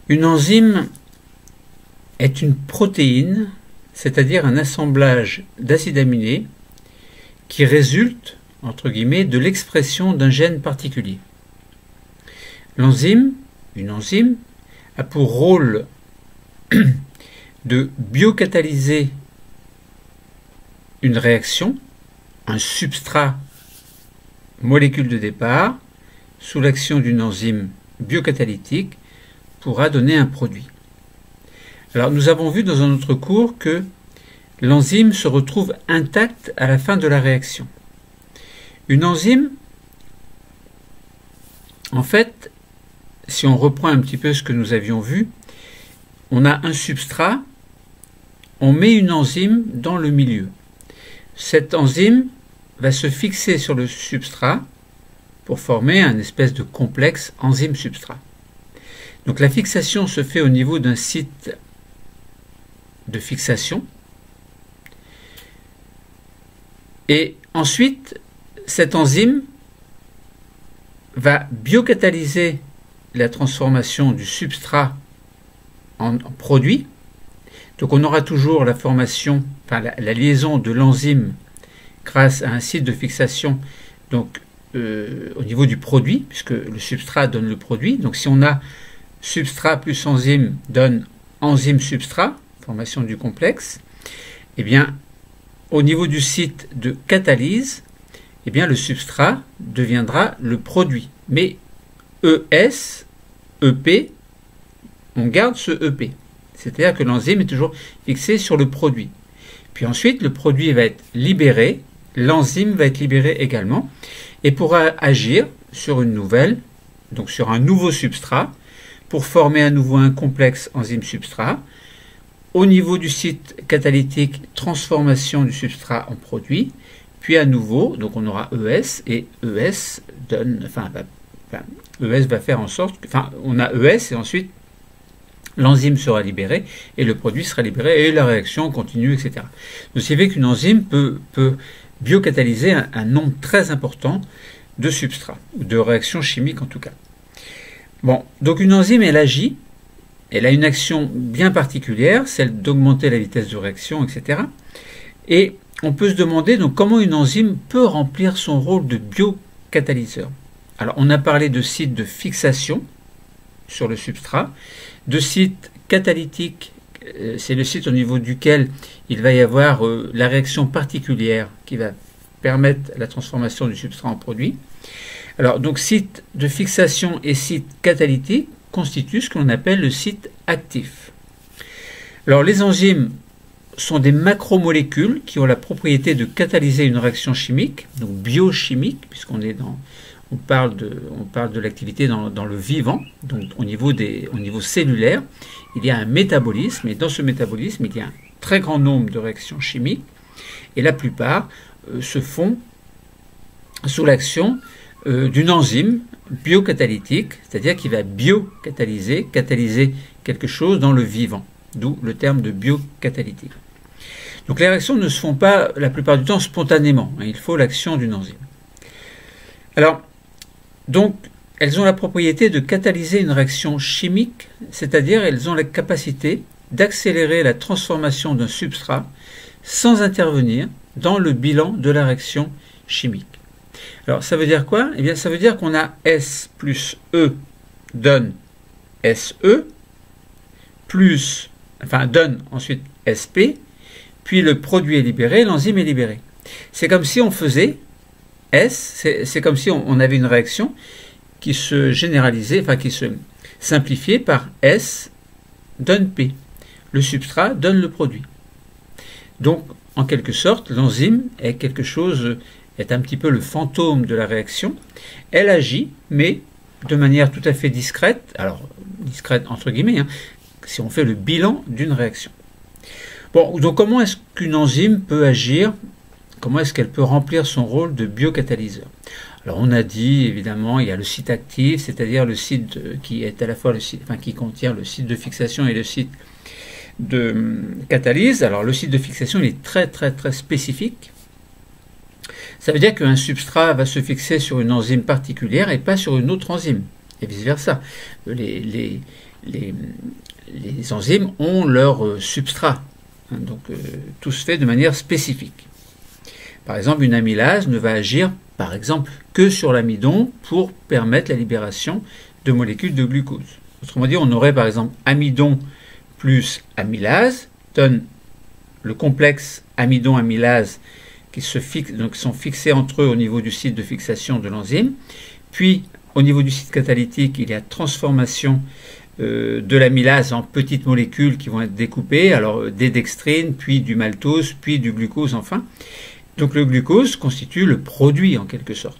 Une enzyme est une protéine, c'est-à-dire un assemblage d'acides aminés qui résulte, entre guillemets, de l'expression d'un gène particulier. Une enzyme, a pour rôle de biocatalyser une réaction, un substrat molécule de départ, sous l'action d'une enzyme biocatalytique, pourra donner un produit. Alors nous avons vu dans un autre cours que l'enzyme se retrouve intacte à la fin de la réaction. Une enzyme, en fait, si on reprend un petit peu ce que nous avions vu, on a un substrat, on met une enzyme dans le milieu. Cette enzyme va se fixer sur le substrat pour former un espèce de complexe enzyme-substrat. Donc la fixation se fait au niveau d'un site de fixation. Et ensuite, cette enzyme va biocatalyser la transformation du substrat en produit. Donc on aura toujours la formation, enfin la liaison de l'enzyme grâce à un site de fixation, donc au niveau du produit, puisque le substrat donne le produit. Donc si on a substrat plus enzyme donne enzyme-substrat, formation du complexe, eh bien au niveau du site de catalyse, eh bien le substrat deviendra le produit. Mais ES, EP, on garde ce EP. C'est-à-dire que l'enzyme est toujours fixée sur le produit. Puis ensuite, le produit va être libéré, l'enzyme va être libérée également, et pourra agir sur une nouvelle, donc sur un nouveau substrat, pour former à nouveau un complexe enzyme-substrat. Au niveau du site catalytique, transformation du substrat en produit, puis à nouveau, donc on aura ES, et ES donne, ES va faire en sorte que, on a ES et ensuite l'enzyme sera libérée et le produit sera libéré et la réaction continue, etc. Donc c'est vrai qu'une enzyme peut biocatalyser un nombre très important de substrats, ou de réactions chimiques en tout cas. Bon, donc une enzyme, elle agit, elle a une action bien particulière, celle d'augmenter la vitesse de réaction, etc. Et on peut se demander donc comment une enzyme peut remplir son rôle de biocatalyseur. Alors on a parlé de site de fixation sur le substrat, de site catalytique, c'est le site au niveau duquel il va y avoir la réaction particulière qui va permettre la transformation du substrat en produit. Alors donc site de fixation et site catalytique constituent ce que l'on appelle le site actif. Alors les enzymes sont des macromolécules qui ont la propriété de catalyser une réaction chimique, donc biochimique, puisqu'on est dans on parle de l'activité dans le vivant, donc au niveau cellulaire, il y a un métabolisme, et dans ce métabolisme, il y a un très grand nombre de réactions chimiques, et la plupart se font sous l'action d'une enzyme biocatalytique, c'est-à-dire qui va biocatalyser, catalyser quelque chose dans le vivant, d'où le terme de biocatalytique. Donc les réactions ne se font pas la plupart du temps spontanément, il faut l'action d'une enzyme. Alors, donc, elles ont la propriété de catalyser une réaction chimique, c'est-à-dire elles ont la capacité d'accélérer la transformation d'un substrat sans intervenir dans le bilan de la réaction chimique. Alors, ça veut dire quoi? Eh bien, ça veut dire qu'on a S plus E donne SE, donne ensuite SP, puis le produit est libéré, l'enzyme est libérée. C'est comme si on faisait c'est comme si on avait une réaction qui se généralisait, qui se simplifiait par S donne P. Le substrat donne le produit. Donc, en quelque sorte, l'enzyme est un petit peu le fantôme de la réaction. Elle agit, mais de manière tout à fait discrète, alors discrète entre guillemets, si on fait le bilan d'une réaction. Bon, donc comment est-ce qu'une enzyme peut agir? Comment est-ce qu'elle peut remplir son rôle de biocatalyseur? Alors on a dit, évidemment, il y a le site actif, c'est-à-dire le site qui est à la fois qui contient le site de fixation et le site de catalyse. Alors le site de fixation, il est très très très spécifique. Ça veut dire qu'un substrat va se fixer sur une enzyme particulière et pas sur une autre enzyme, et vice-versa. les enzymes ont leur substrat. Hein, donc tout se fait de manière spécifique. Par exemple, une amylase ne va agir, par exemple, que sur l'amidon pour permettre la libération de molécules de glucose. Autrement dit, on aurait par exemple amidon plus amylase, donne le complexe amidon-amylase qui sont fixés entre eux au niveau du site de fixation de l'enzyme. Puis, au niveau du site catalytique, il y a transformation de l'amylase en petites molécules qui vont être découpées, alors des dextrines, puis du maltose, puis du glucose enfin. Donc le glucose constitue le produit en quelque sorte.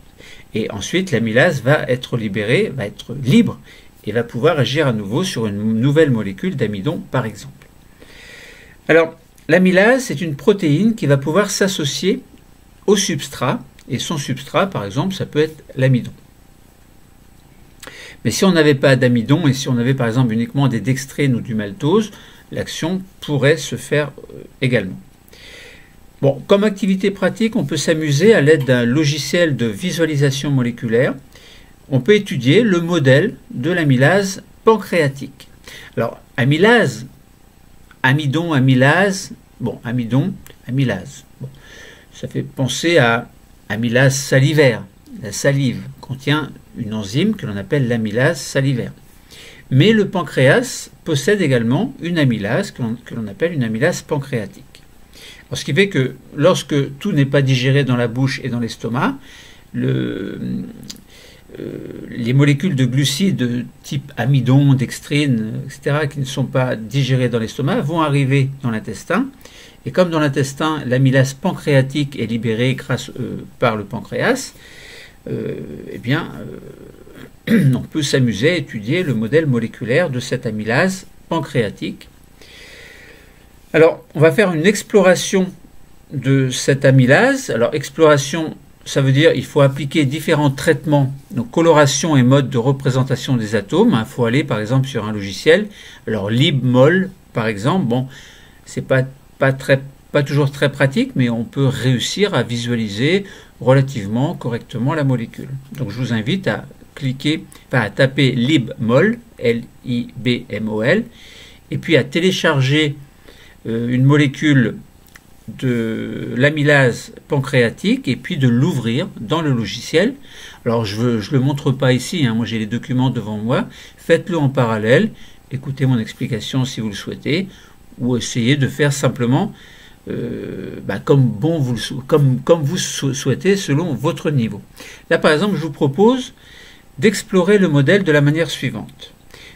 Et ensuite, l'amylase va être libérée, va être libre, et va pouvoir agir à nouveau sur une nouvelle molécule d'amidon, par exemple. Alors, l'amylase, c'est une protéine qui va pouvoir s'associer au substrat, et son substrat, par exemple, ça peut être l'amidon. Mais si on n'avait pas d'amidon, et si on avait par exemple uniquement des dextrines ou du maltose, l'action pourrait se faire également. Bon, comme activité pratique, on peut s'amuser à l'aide d'un logiciel de visualisation moléculaire. On peut étudier le modèle de l'amylase pancréatique. Alors, amylase, amidon, amylase, bon, amidon, amylase. Bon, ça fait penser à amylase salivaire. La salive contient une enzyme que l'on appelle l'amylase salivaire. Mais le pancréas possède également une amylase que l'on appelle une amylase pancréatique. Alors, ce qui fait que lorsque tout n'est pas digéré dans la bouche et dans l'estomac, les molécules de glucides de type amidon, dextrine, etc., qui ne sont pas digérées dans l'estomac, vont arriver dans l'intestin. Et comme dans l'intestin, l'amylase pancréatique est libérée par le pancréas, on peut s'amuser à étudier le modèle moléculaire de cette amylase pancréatique. Alors, on va faire une exploration de cette amylase. Alors, exploration, ça veut dire qu'il faut appliquer différents traitements, donc coloration et mode de représentation des atomes. Il faut aller, par exemple, sur un logiciel. Alors, LibMol, par exemple, bon, c'est pas toujours très pratique, mais on peut réussir à visualiser relativement correctement la molécule. Donc, je vous invite à taper LibMol, L-I-B-M-O-L, et puis à télécharger une molécule de l'amylase pancréatique et puis de l'ouvrir dans le logiciel. Alors je ne le montre pas ici, hein, moi j'ai les documents devant moi, faites-le en parallèle, écoutez mon explication si vous le souhaitez, ou essayez de faire simplement comme vous souhaitez selon votre niveau. Là par exemple je vous propose d'explorer le modèle de la manière suivante.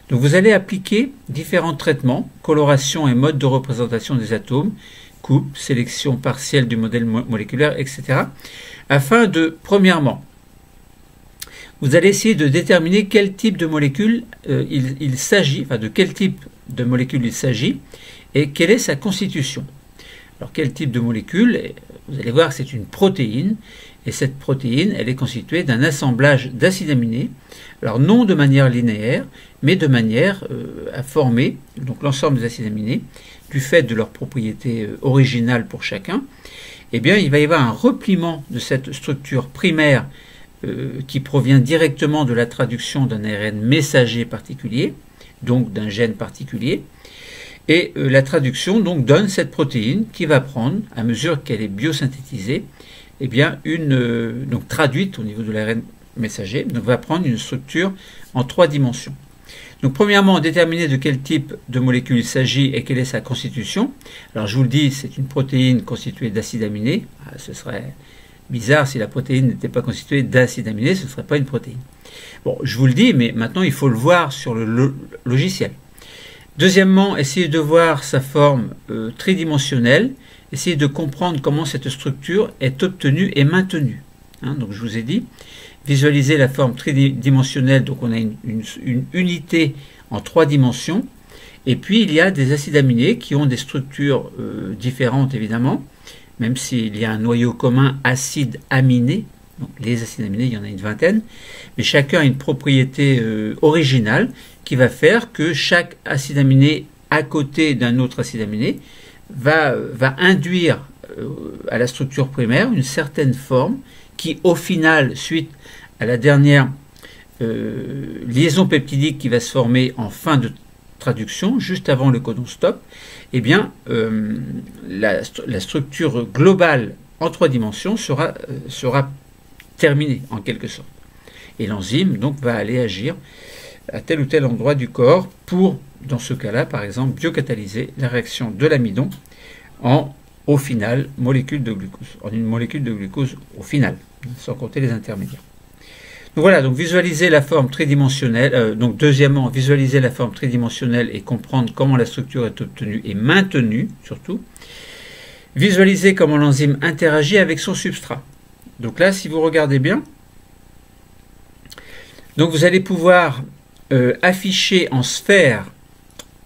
Donc vous allez appliquer différents traitements, coloration et mode de représentation des atomes, coupe, sélection partielle du modèle moléculaire, etc. Afin de, premièrement, vous allez essayer de déterminer quel type de molécule il s'agit, enfin de quel type de molécule il s'agit et quelle est sa constitution. Alors quel type de molécule? Vous allez voir que c'est une protéine, et cette protéine, elle est constituée d'un assemblage d'acides aminés, alors non de manière linéaire, mais de manière à former donc l'ensemble des acides aminés, du fait de leurs propriétés originales pour chacun. Eh bien, il va y avoir un repliement de cette structure primaire qui provient directement de la traduction d'un ARN messager particulier, donc d'un gène particulier. Et la traduction donc donne cette protéine qui va prendre, à mesure qu'elle est biosynthétisée, eh bien donc traduite au niveau de l'ARN messager, donc va prendre une structure en 3 dimensions. Donc premièrement, déterminer de quel type de molécule il s'agit et quelle est sa constitution. Alors je vous le dis, c'est une protéine constituée d'acides aminés. Ce serait bizarre si la protéine n'était pas constituée d'acides aminés, ce ne serait pas une protéine. Bon, je vous le dis, mais maintenant il faut le voir sur le logiciel. Deuxièmement, essayez de voir sa forme tridimensionnelle, essayez de comprendre comment cette structure est obtenue et maintenue. Donc je vous ai dit, visualiser la forme tridimensionnelle, donc on a une unité en 3 dimensions, et puis il y a des acides aminés qui ont des structures différentes évidemment, même s'il y a un noyau commun acide aminé. Donc les acides aminés, il y en a une vingtaine, mais chacun a une propriété originale qui va faire que chaque acide aminé à côté d'un autre acide aminé va induire à la structure primaire une certaine forme qui au final, suite à la dernière liaison peptidique qui va se former en fin traduction, juste avant le codon stop, eh bien, la structure globale en 3 dimensions sera terminée, en quelque sorte. Et l'enzyme, donc, va aller agir à tel ou tel endroit du corps pour, dans ce cas-là, par exemple, biocatalyser la réaction de l'amidon au final, molécule de glucose, en une molécule de glucose au final, sans compter les intermédiaires. Donc voilà, donc visualiser la forme tridimensionnelle, donc deuxièmement, visualiser la forme tridimensionnelle et comprendre comment la structure est obtenue et maintenue, surtout. Visualiser comment l'enzyme interagit avec son substrat. Donc là, si vous regardez bien, donc vous allez pouvoir afficher en sphère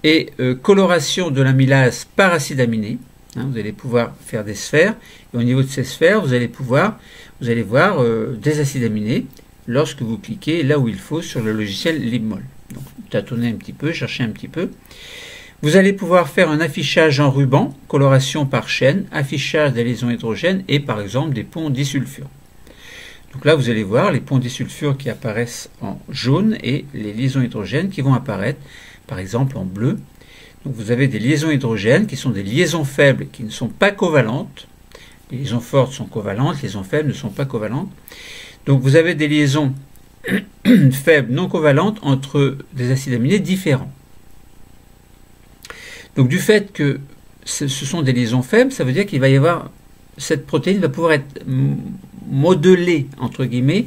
et coloration de l'amylase par acide aminé. Vous allez pouvoir faire des sphères, et au niveau de ces sphères, vous allez voir des acides aminés lorsque vous cliquez là où il faut sur le logiciel LibMol. Donc, tâtonnez un petit peu, cherchez un petit peu. Vous allez pouvoir faire un affichage en ruban, coloration par chaîne, affichage des liaisons hydrogènes et par exemple des ponts disulfure. Donc là, vous allez voir les ponts disulfure qui apparaissent en jaune et les liaisons hydrogènes qui vont apparaître par exemple en bleu. Donc vous avez des liaisons hydrogènes qui sont des liaisons faibles qui ne sont pas covalentes. Les liaisons fortes sont covalentes, les liaisons faibles ne sont pas covalentes. Donc vous avez des liaisons faibles non covalentes entre des acides aminés différents. Donc du fait que ce sont des liaisons faibles, ça veut dire qu'il va y avoir, cette protéine va pouvoir être modelée, entre guillemets,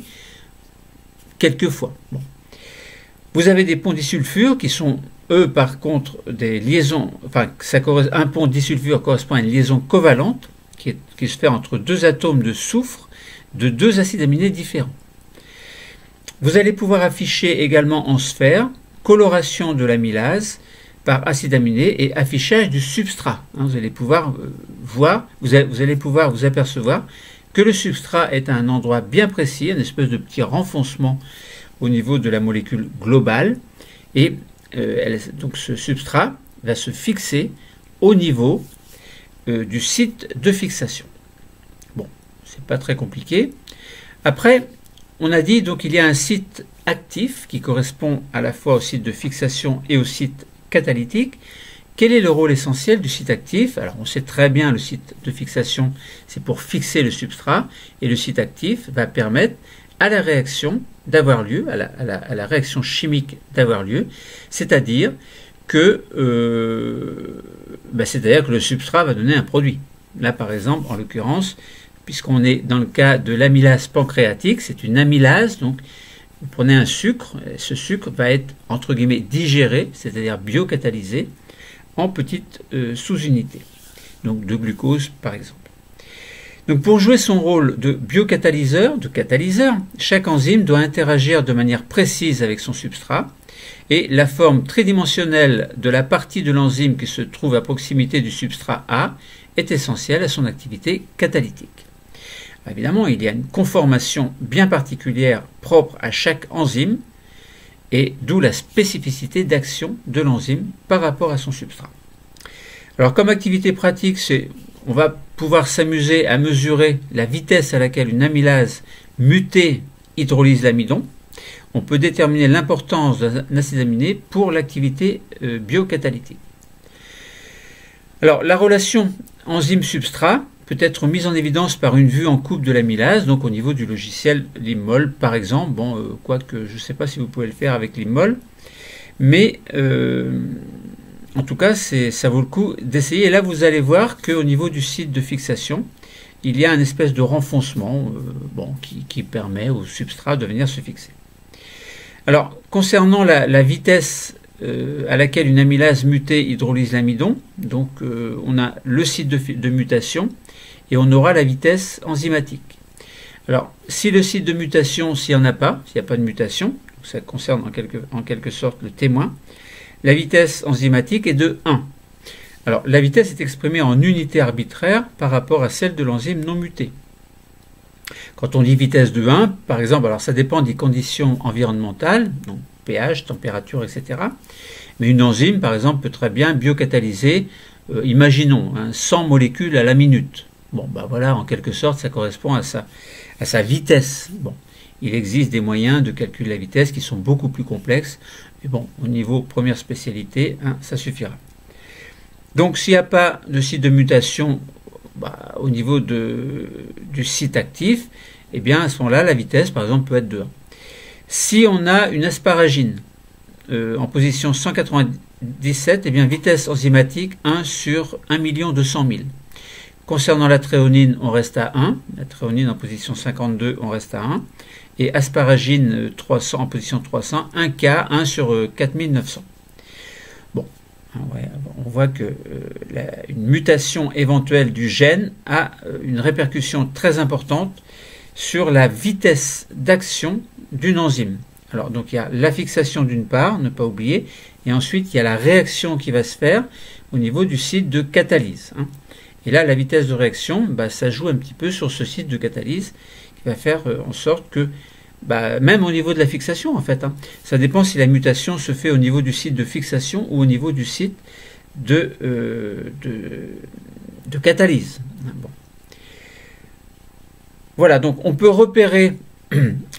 quelques fois. Bon. Vous avez des ponts disulfure qui sont, eux, par contre, des liaisons, enfin, un pont disulfure correspond à une liaison covalente qui se fait entre 2 atomes de soufre de 2 acides aminés différents. Vous allez pouvoir afficher également en sphère coloration de l'amylase par acide aminé et affichage du substrat. Vous allez pouvoir vous allez pouvoir vous apercevoir que le substrat est à un endroit bien précis, une espèce de petit renfoncement au niveau de la molécule globale, et donc ce substrat va se fixer au niveau du site de fixation. Bon, c'est pas très compliqué. Après, on a dit donc il y a un site actif qui correspond à la fois au site de fixation et au site catalytique. Quel est le rôle essentiel du site actif? Alors on sait très bien, le site de fixation, c'est pour fixer le substrat, et le site actif va permettre à la réaction d'avoir lieu, à la réaction chimique d'avoir lieu, c'est-à-dire que le substrat va donner un produit. Là par exemple, en l'occurrence, puisqu'on est dans le cas de l'amylase pancréatique, c'est une amylase, donc vous prenez un sucre, et ce sucre va être entre guillemets digéré, c'est-à-dire biocatalysé, en petites sous-unités, donc de glucose par exemple. Donc pour jouer son rôle de biocatalyseur, de catalyseur, chaque enzyme doit interagir de manière précise avec son substrat, et la forme tridimensionnelle de la partie de l'enzyme qui se trouve à proximité du substrat A est essentielle à son activité catalytique. Évidemment, il y a une conformation bien particulière propre à chaque enzyme, et d'où la spécificité d'action de l'enzyme par rapport à son substrat. Alors comme activité pratique, on va pouvoir s'amuser à mesurer la vitesse à laquelle une amylase mutée hydrolyse l'amidon. On peut déterminer l'importance d'un acide aminé pour l'activité biocatalytique. Alors la relation enzyme-substrat peut être mise en évidence par une vue en coupe de l'amylase, donc au niveau du logiciel LibMol par exemple. Quoique je ne sais pas si vous pouvez le faire avec LibMol, mais en tout cas ça vaut le coup d'essayer. Et là vous allez voir qu'au niveau du site de fixation, il y a une espèce de renfoncement qui permet au substrat de venir se fixer. Alors concernant la vitesse à laquelle une amylase mutée hydrolyse l'amidon, donc on a le site de mutation et on aura la vitesse enzymatique. Alors si le site de mutation, s'il n'y a pas de mutation, donc ça concerne en quelque sorte le témoin, la vitesse enzymatique est de 1. Alors la vitesse est exprimée en unité arbitraire par rapport à celle de l'enzyme non mutée. Quand on dit vitesse de 1, par exemple, alors ça dépend des conditions environnementales, donc pH, température, etc. Mais une enzyme, par exemple, peut très bien biocatalyser, imaginons, 100 molécules à la minute. Voilà, en quelque sorte, ça correspond à sa vitesse. Il existe des moyens de calculer la vitesse qui sont beaucoup plus complexes. Mais bon, au niveau première spécialité, hein, ça suffira. Donc s'il n'y a pas de site de mutation au niveau du site actif, eh bien à ce moment-là, la vitesse, par exemple, peut être de 1. Si on a une asparagine en position 197, eh bien vitesse enzymatique 1 sur 1 200 000. Concernant la tréonine, on reste à 1. La tréonine en position 52, on reste à 1. Et asparagine 300 en position 300, 1K, 1 sur 4900. Bon, on voit que une mutation éventuelle du gène a une répercussion très importante sur la vitesse d'action d'une enzyme. Alors, donc il y a la fixation d'une part, ne pas oublier, et ensuite il y a la réaction qui va se faire au niveau du site de catalyse. Et là, la vitesse de réaction, ça joue un petit peu sur ce site de catalyse qui va faire en sorte que, même au niveau de la fixation, en fait, ça dépend si la mutation se fait au niveau du site de fixation ou au niveau du site de catalyse. Bon. Voilà, donc on peut repérer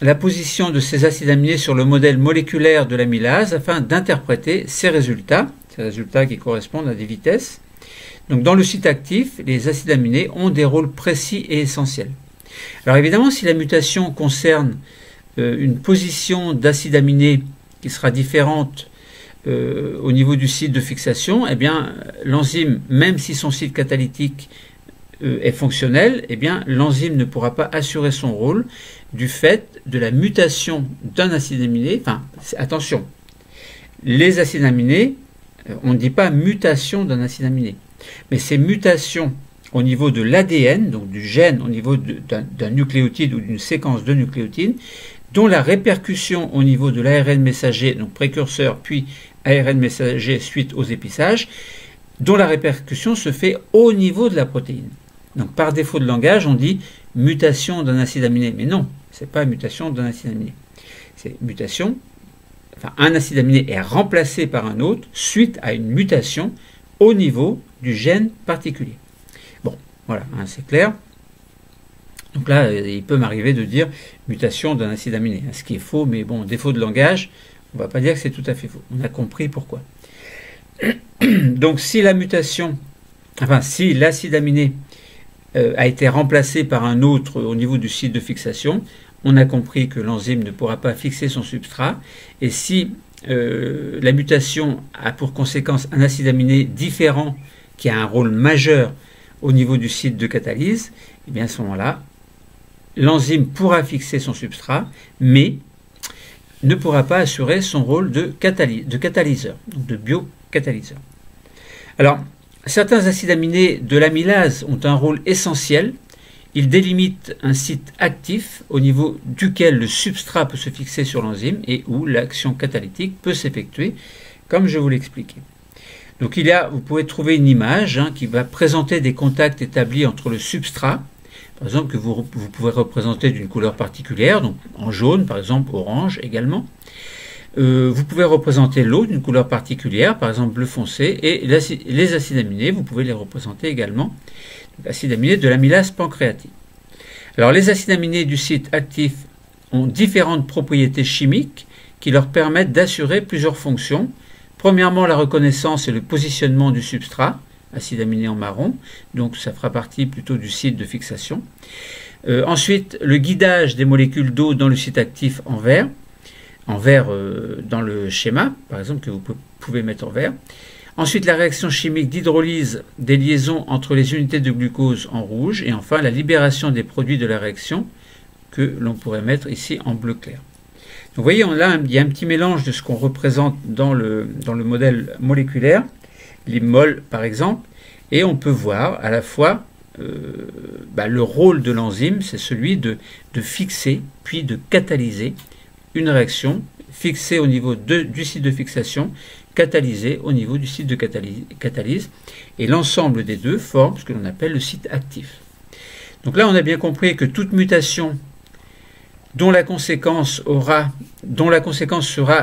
la position de ces acides aminés sur le modèle moléculaire de l'amylase afin d'interpréter ces résultats qui correspondent à des vitesses. Donc dans le site actif, les acides aminés ont des rôles précis et essentiels. Alors évidemment, si la mutation concerne une position d'acide aminé qui sera différente au niveau du site de fixation, eh bien l'enzyme, même si son site catalytique est fonctionnel, eh bien l'enzyme ne pourra pas assurer son rôle du fait de la mutation d'un acide aminé. Enfin, attention, les acides aminés, on ne dit pas mutation d'un acide aminé, mais c'est mutation au niveau de l'ADN, donc du gène, au niveau d'un nucléotide ou d'une séquence de nucléotides, dont la répercussion au niveau de l'ARN messager, donc précurseur, puis ARN messager suite aux épissages, dont la répercussion se fait au niveau de la protéine. Donc par défaut de langage, on dit mutation d'un acide aminé, mais non, ce n'est pas mutation d'un acide aminé. C'est mutation, enfin un acide aminé est remplacé par un autre suite à une mutation au niveau du gène particulier. Bon, voilà, c'est clair. Donc là, il peut m'arriver de dire mutation d'un acide aminé, ce qui est faux, mais bon, défaut de langage, on ne va pas dire que c'est tout à fait faux. On a compris pourquoi. Donc si la mutation, si l'acide aminé a été remplacé par un autre au niveau du site de fixation, on a compris que l'enzyme ne pourra pas fixer son substrat, et si la mutation a pour conséquence un acide aminé différent qui a un rôle majeur au niveau du site de catalyse, et bien à ce moment-là, l'enzyme pourra fixer son substrat, mais ne pourra pas assurer son rôle de catalyseur, donc de biocatalyseur. Alors, certains acides aminés de l'amylase ont un rôle essentiel. Ils délimitent un site actif au niveau duquel le substrat peut se fixer sur l'enzyme et où l'action catalytique peut s'effectuer, comme je vous l'expliquais. Donc vous pouvez trouver une image qui va présenter des contacts établis entre le substrat, par exemple que vous pouvez représenter d'une couleur particulière, donc en jaune par exemple, orange également. Vous pouvez représenter l'eau d'une couleur particulière, par exemple bleu foncé, et les acides aminés, vous pouvez les représenter également, acides aminés de l'amylase pancréatique. Alors les acides aminés du site actif ont différentes propriétés chimiques qui leur permettent d'assurer plusieurs fonctions. Premièrement, la reconnaissance et le positionnement du substrat, acide aminé en marron, donc ça fera partie plutôt du site de fixation. Ensuite, le guidage des molécules d'eau dans le site actif en vert dans le schéma, par exemple, que vous pouvez mettre en vert. Ensuite, la réaction chimique d'hydrolyse des liaisons entre les unités de glucose en rouge. Et enfin, la libération des produits de la réaction que l'on pourrait mettre ici en bleu clair. Donc, vous voyez, là, il y a un petit mélange de ce qu'on représente dans le modèle moléculaire, l'immol par exemple, et on peut voir à la fois le rôle de l'enzyme, c'est celui de fixer puis de catalyser une réaction fixée au niveau du site de fixation, catalysée au niveau du site de catalyse, et l'ensemble des deux forme ce que l'on appelle le site actif. Donc là, on a bien compris que toute mutation dont la conséquence sera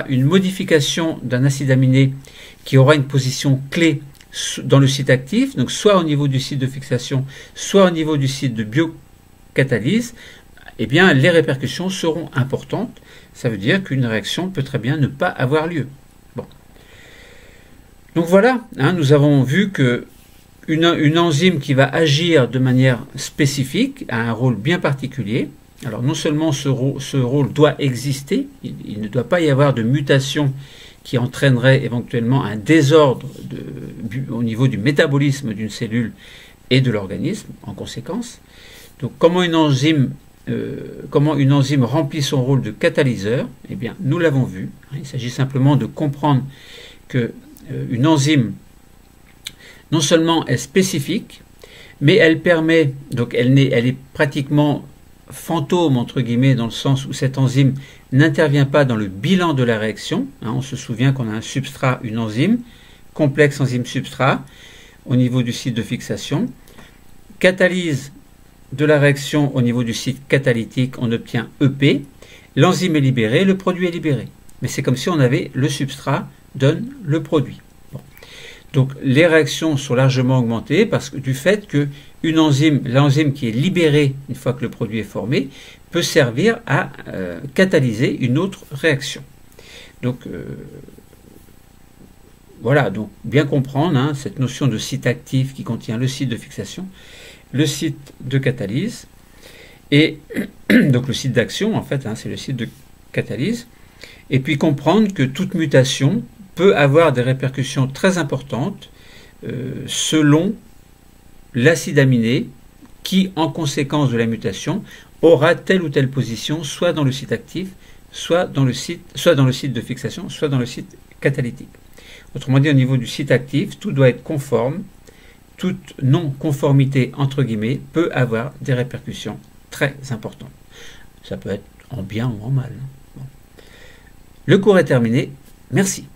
une modification d'un acide aminé qui aura une position clé dans le site actif, donc soit au niveau du site de fixation, soit au niveau du site de biocatalyse, eh bien les répercussions seront importantes. Ça veut dire qu'une réaction peut très bien ne pas avoir lieu. Donc voilà, hein, nous avons vu que une enzyme qui va agir de manière spécifique a un rôle bien particulier. Alors non seulement ce rôle doit exister, il ne doit pas y avoir de mutation qui entraînerait éventuellement un désordre au niveau du métabolisme d'une cellule et de l'organisme en conséquence. Donc comment une enzyme remplit son rôle de catalyseur? Eh bien, nous l'avons vu. Il s'agit simplement de comprendre que une enzyme non seulement est spécifique, mais elle permet, donc elle est pratiquement fantôme entre guillemets dans le sens où cette enzyme n'intervient pas dans le bilan de la réaction. On se souvient qu'on a un substrat, une enzyme, complexe enzyme-substrat au niveau du site de fixation. Catalyse de la réaction au niveau du site catalytique, on obtient EP. L'enzyme est libérée, le produit est libéré. Mais c'est comme si on avait le substrat donne le produit. Bon. Donc les réactions sont largement augmentées parce que du fait que l'enzyme qui est libérée une fois que le produit est formé, peut servir à catalyser une autre réaction. Donc voilà, donc bien comprendre cette notion de site actif qui contient le site de fixation, le site de catalyse, et donc le site d'action en fait, c'est le site de catalyse, et puis comprendre que toute mutation peut avoir des répercussions très importantes selon l'acide aminé qui, en conséquence de la mutation, aura telle ou telle position, soit dans le site actif, soit dans le site de fixation, soit dans le site catalytique. Autrement dit, au niveau du site actif, tout doit être conforme. Toute non-conformité, entre guillemets, peut avoir des répercussions très importantes. Ça peut être en bien ou en mal. Bon. Le cours est terminé. Merci.